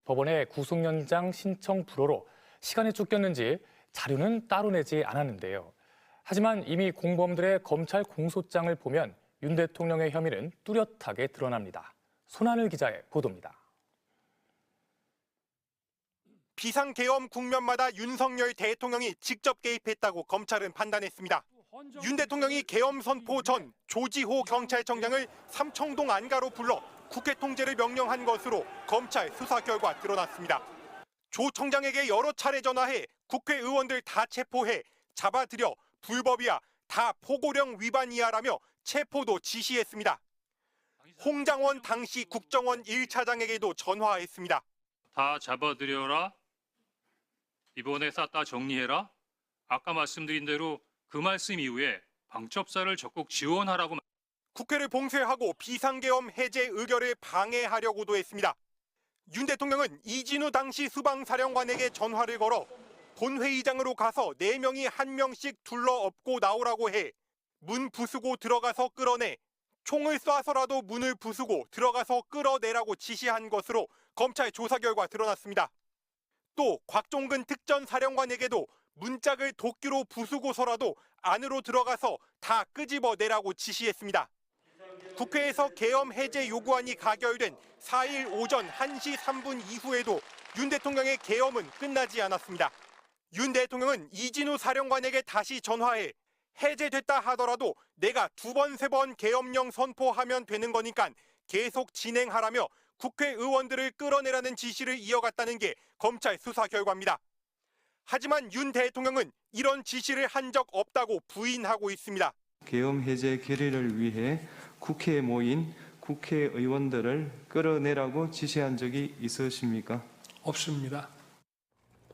법원의 구속영장 신청 불허로 시간이 쫓겼는지 자료는 따로 내지 않았는데요. 하지만 이미 공범들의 검찰 공소장을 보면 윤 대통령의 혐의는 뚜렷하게 드러납니다. 손하늘 기자의 보도입니다. 비상계엄 국면마다 윤석열 대통령이 직접 개입했다고 검찰은 판단했습니다. 윤 대통령이 계엄 선포 전 조지호 경찰청장을 삼청동 안가로 불러 국회 통제를 명령한 것으로 검찰 수사 결과 드러났습니다. 조 청장에게 여러 차례 전화해 국회의원들 다 체포해 잡아들여 불법이야, 다 포고령 위반이야라며 체포도 지시했습니다. 홍장원 당시 국정원 1차장에게도 전화했습니다. 다 잡아들여라. 이번에 쌌다 정리해라. 아까 말씀드린 대로 그 말씀 이후에 방첩사를 적극 지원하라고. 국회를 봉쇄하고 비상계엄 해제 의결을 방해하려고도 했습니다. 윤 대통령은 이진우 당시 수방사령관에게 전화를 걸어 본회의장으로 가서 4명이 1명씩 둘러엎고 나오라고 해 문 부수고 들어가서 끌어내, 총을 쏴서라도 문을 부수고 들어가서 끌어내라고 지시한 것으로 검찰 조사 결과 드러났습니다. 또 곽종근 특전사령관에게도 문짝을 도끼로 부수고서라도 안으로 들어가서 다 끄집어내라고 지시했습니다. 국회에서 계엄 해제 요구안이 가결된 4일 오전 1시 3분 이후에도 윤 대통령의 계엄은 끝나지 않았습니다. 윤 대통령은 이진우 사령관에게 다시 전화해 해제됐다 하더라도 내가 2번, 3번 계엄령 선포하면 되는 거니까 계속 진행하라며 국회의원들을 끌어내라는 지시를 이어갔다는 게 검찰 수사 결과입니다. 하지만 윤 대통령은 이런 지시를 한 적 없다고 부인하고 있습니다. 계엄 해제 결의를 위해 국회에 모인 국회의원들을 끌어내라고 지시한 적이 있으십니까? 없습니다.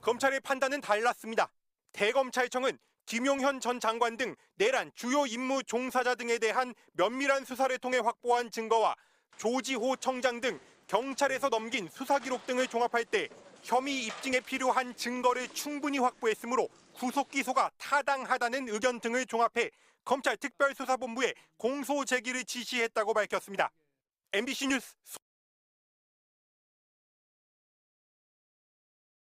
검찰의 판단은 달랐습니다. 대검찰청은 김용현 전 장관 등 내란 주요 임무 종사자 등에 대한 면밀한 수사를 통해 확보한 증거와 조지호 청장 등 경찰에서 넘긴 수사 기록 등을 종합할 때 혐의 입증에 필요한 증거를 충분히 확보했으므로 구속 기소가 타당하다는 의견 등을 종합해 검찰 특별수사본부에 공소 제기를 지시했다고 밝혔습니다. MBC 뉴스